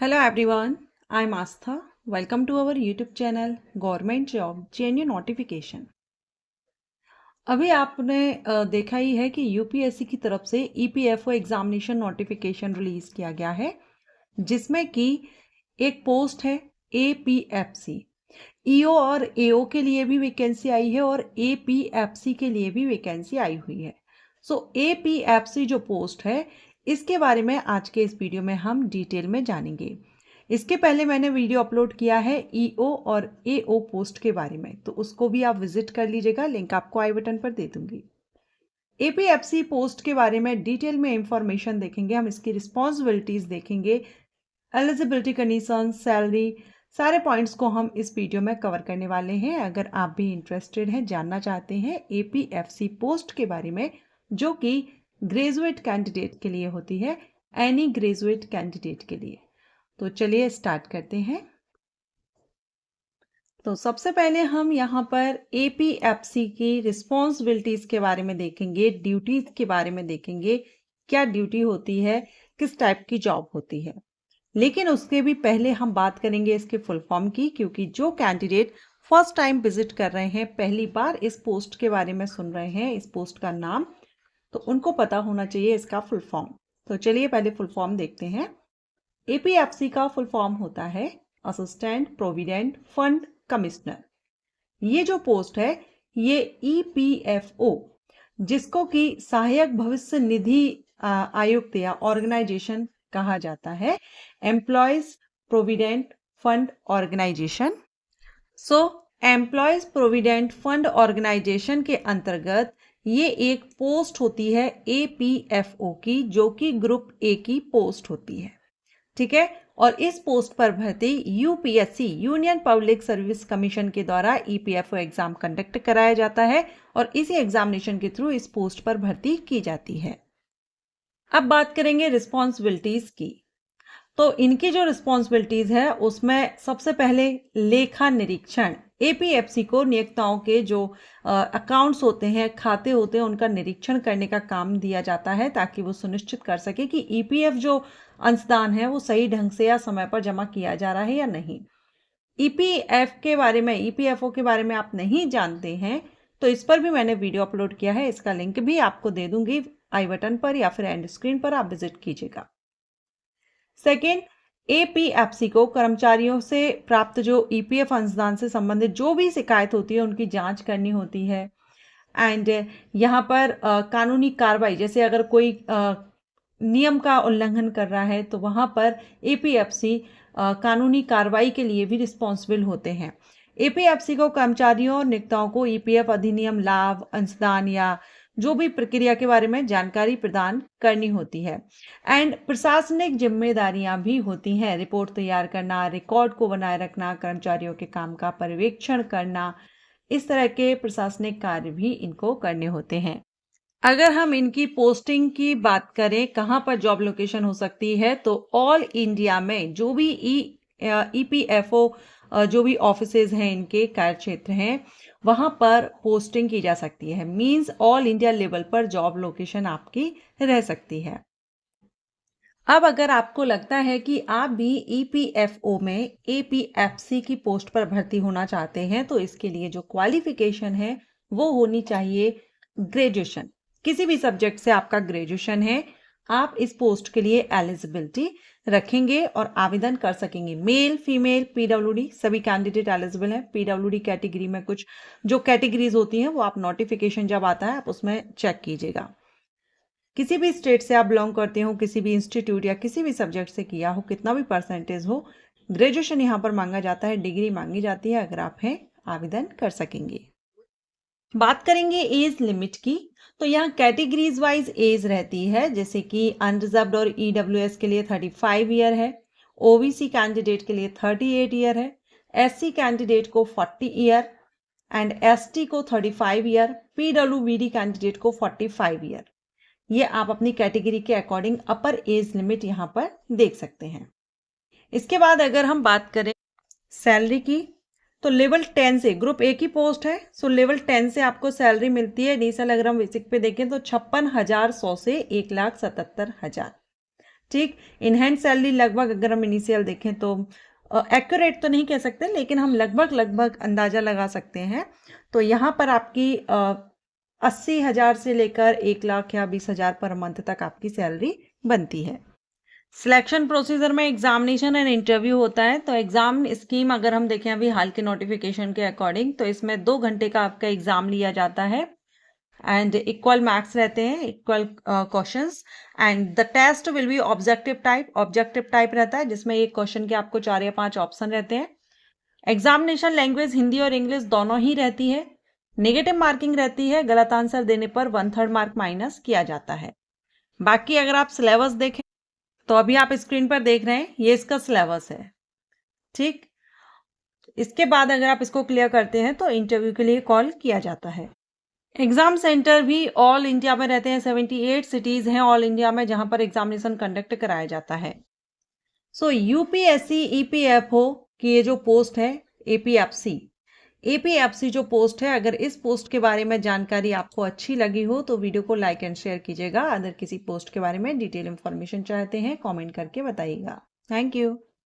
Hello everyone, I'm Astha. Welcome to our YouTube channel Government Job JNU Notification. अभी आपने देखा ही है कि यूपीएससी की तरफ से ईपीएफओ एग्जामिनेशन नोटिफिकेशन रिलीज किया गया है, जिसमें कि एक पोस्ट है एपीएफसी। ईओ और एओ के लिए भी वैकेंसी आई है और एपीएफसी के लिए भी वैकेंसी आई हुई है। सो एपीएफसी जो पोस्ट है, इसके बारे में आज के इस वीडियो में हम डिटेल में जानेंगे। इसके पहले मैंने वीडियो अपलोड किया है ईओ और एओ पोस्ट के बारे में, तो उसको भी आप विजिट कर लीजिएगा, लिंक आपको आई बटन पर दे दूंगी। एपीएफसी पोस्ट के बारे में डिटेल में इंफॉर्मेशन देखेंगे, हम इसकी रिस्पॉन्सिबिलिटीज देखेंगे, एलिजिबिलिटी कंडीशन, सैलरी, सारे पॉइंट्स को हम इस वीडियो में कवर करने वाले हैं। अगर आप भी इंटरेस्टेड हैं, जानना चाहते हैं एपीएफसी पोस्ट के बारे में, जो कि ग्रेजुएट कैंडिडेट के लिए होती है, एनी ग्रेजुएट कैंडिडेट के लिए, तो चलिए स्टार्ट करते हैं। तो सबसे पहले हम यहाँ पर एपीएफसी की रिस्पॉन्सिबिलिटीज के बारे में देखेंगे, ड्यूटीज के बारे में देखेंगे, क्या ड्यूटी होती है, किस टाइप की जॉब होती है। लेकिन उसके भी पहले हम बात करेंगे इसके फुल फॉर्म की, क्योंकि जो कैंडिडेट फर्स्ट टाइम विजिट कर रहे हैं, पहली बार इस पोस्ट के बारे में सुन रहे हैं, इस पोस्ट का नाम, तो उनको पता होना चाहिए इसका फुल फॉर्म। तो चलिए पहले फुल फॉर्म देखते हैं। एपीएफसी का फुल फॉर्म होता है असिस्टेंट प्रोविडेंट फंड कमिश्नर। ये जो पोस्ट है, ये ईपीएफओ, जिसको कि सहायक भविष्य निधि आयुक्त या ऑर्गेनाइजेशन कहा जाता है, एम्प्लॉयज प्रोविडेंट फंड ऑर्गेनाइजेशन। सो एम्प्लॉयज प्रोविडेंट फंड ऑर्गेनाइजेशन के अंतर्गत ये एक पोस्ट होती है एपीएफओ की, जो कि ग्रुप ए की पोस्ट होती है। ठीक है, और इस पोस्ट पर भर्ती UPSC union public service commission के द्वारा ईपीएफओ एग्जाम कंडक्ट कराया जाता है और इसी एग्जामिनेशन के थ्रू इस पोस्ट पर भर्ती की जाती है। अब बात करेंगे रिस्पॉन्सिबिलिटीज की। तो इनकी जो रिस्पॉन्सिबिलिटीज है, उसमें सबसे पहले लेखा निरीक्षण। एपीएफसी को नियोक्ताओं के जो अकाउंट्स होते हैं, खाते होते हैं, उनका निरीक्षण करने का काम दिया जाता है, ताकि वो सुनिश्चित कर सके कि ईपीएफ जो अंशदान है वो सही ढंग से या समय पर जमा किया जा रहा है या नहीं। ईपीएफओ के बारे में आप नहीं जानते हैं, तो इस पर भी मैंने वीडियो अपलोड किया है, इसका लिंक भी आपको दे दूंगी आई बटन पर या फिर एंड स्क्रीन पर, आप विजिट कीजिएगा। सेकेंड, एपीएफसी को कर्मचारियों से प्राप्त जो ईपीएफ अंशदान से संबंधित जो भी शिकायत होती है, उनकी जांच करनी होती है। एंड यहाँ पर कानूनी कार्रवाई, जैसे अगर कोई नियम का उल्लंघन कर रहा है, तो वहाँ पर एपीएफसी कानूनी कार्रवाई के लिए भी रिस्पॉन्सिबल होते हैं। एपीएफसी को कर्मचारियों और नियोक्ताओं को ईपीएफ अधिनियम, लाभ, अंशदान या जो भी प्रक्रिया के बारे में जानकारी प्रदान करनी होती है। एंड प्रशासनिक जिम्मेदारियां भी होती हैं, रिपोर्ट तैयार करना, रिकॉर्ड को बनाए रखना, कर्मचारियों के काम का पर्यवेक्षण करना, इस तरह के प्रशासनिक कार्य भी इनको करने होते हैं। अगर हम इनकी पोस्टिंग की बात करें, कहाँ पर जॉब लोकेशन हो सकती है, तो ऑल इंडिया में जो भी ईपीएफओ जो भी ऑफिसेज हैं, इनके कार्य क्षेत्र हैं, वहां पर पोस्टिंग की जा सकती है। मींस ऑल इंडिया लेवल पर जॉब लोकेशन आपकी रह सकती है। अब अगर आपको लगता है कि आप भी ईपीएफओ में एपीएफसी की पोस्ट पर भर्ती होना चाहते हैं, तो इसके लिए जो क्वालिफिकेशन है वो होनी चाहिए ग्रेजुएशन। किसी भी सब्जेक्ट से आपका ग्रेजुएशन है, आप इस पोस्ट के लिए एलिजिबिलिटी रखेंगे और आवेदन कर सकेंगे। मेल, फीमेल, पीडब्ल्यूडी सभी कैंडिडेट एलिजिबल हैं। पीडब्ल्यूडी कैटेगरी में कुछ जो कैटेगरीज होती हैं, वो आप नोटिफिकेशन जब आता है आप उसमें चेक कीजिएगा। किसी भी स्टेट से आप बिलोंग करते हो, किसी भी इंस्टीट्यूट या किसी भी सब्जेक्ट से किया हो, कितना भी परसेंटेज हो, ग्रेजुएशन यहाँ पर मांगा जाता है, डिग्री मांगी जाती है। अगर आप हैं, आवेदन कर सकेंगे। बात करेंगे एज लिमिट की, तो यहाँ कैटेगरीज वाइज एज रहती है, जैसे कि अनरिजर्व्ड और ईडब्ल्यूएस के लिए 35 ईयर है, ओबीसी कैंडिडेट के लिए 38 ईयर है, एससी कैंडिडेट को 40 ईयर एंड एसटी को 35 ईयर, पीडब्ल्यूबीडी कैंडिडेट को 45 ईयर। ये आप अपनी कैटेगरी के अकॉर्डिंग अपर एज लिमिट यहाँ पर देख सकते हैं। इसके बाद अगर हम बात करें सैलरी की, तो लेवल 10 से, ग्रुप ए की पोस्ट है, सो लेवल 10 से आपको सैलरी मिलती है। इनिशियल अगर हम बेसिक पे देखें तो 56,100 से 1,77,000। ठीक। इन हैंड सैलरी लगभग अगर हम इनिशियल देखें तो एक्यूरेट तो नहीं कह सकते, लेकिन हम लगभग अंदाजा लगा सकते हैं। तो यहाँ पर आपकी 80,000 से लेकर 1 लाख या 20,000 पर मंथ तक आपकी सैलरी बनती है। सिलेक्शन प्रोसीजर में एग्जामिनेशन एंड इंटरव्यू होता है। तो एग्जाम स्कीम अगर हम देखें अभी हाल के नोटिफिकेशन के अकॉर्डिंग, तो इसमें 2 घंटे का आपका एग्जाम लिया जाता है एंड इक्वल मार्क्स रहते हैं, equal questions. And the test will be objective type रहता है, जिसमें एक क्वेश्चन के आपको 4 या 5 ऑप्शन रहते हैं। एग्जामिनेशन लैंग्वेज हिंदी और इंग्लिश दोनों ही रहती है। नेगेटिव मार्किंग रहती है, गलत आंसर देने पर 1/3 मार्क माइनस किया जाता है। बाकी अगर आप सिलेबस देखें तो अभी आप स्क्रीन पर देख रहे हैं, ये इसका सिलेबस है। ठीक। इसके बाद अगर आप इसको क्लियर करते हैं तो इंटरव्यू के लिए कॉल किया जाता है। एग्जाम सेंटर भी ऑल इंडिया में रहते हैं। 78 सिटीज हैं ऑल इंडिया में जहां पर एग्जामिनेशन कंडक्ट कराया जाता है। सो यूपीएससी ईपीएफओ की ये जो पोस्ट है, एपीएफसी जो पोस्ट है, अगर इस पोस्ट के बारे में जानकारी आपको अच्छी लगी हो तो वीडियो को लाइक एंड शेयर कीजिएगा। अगर किसी पोस्ट के बारे में डिटेल इंफॉर्मेशन चाहते हैं कमेंट करके बताइएगा। Thank you.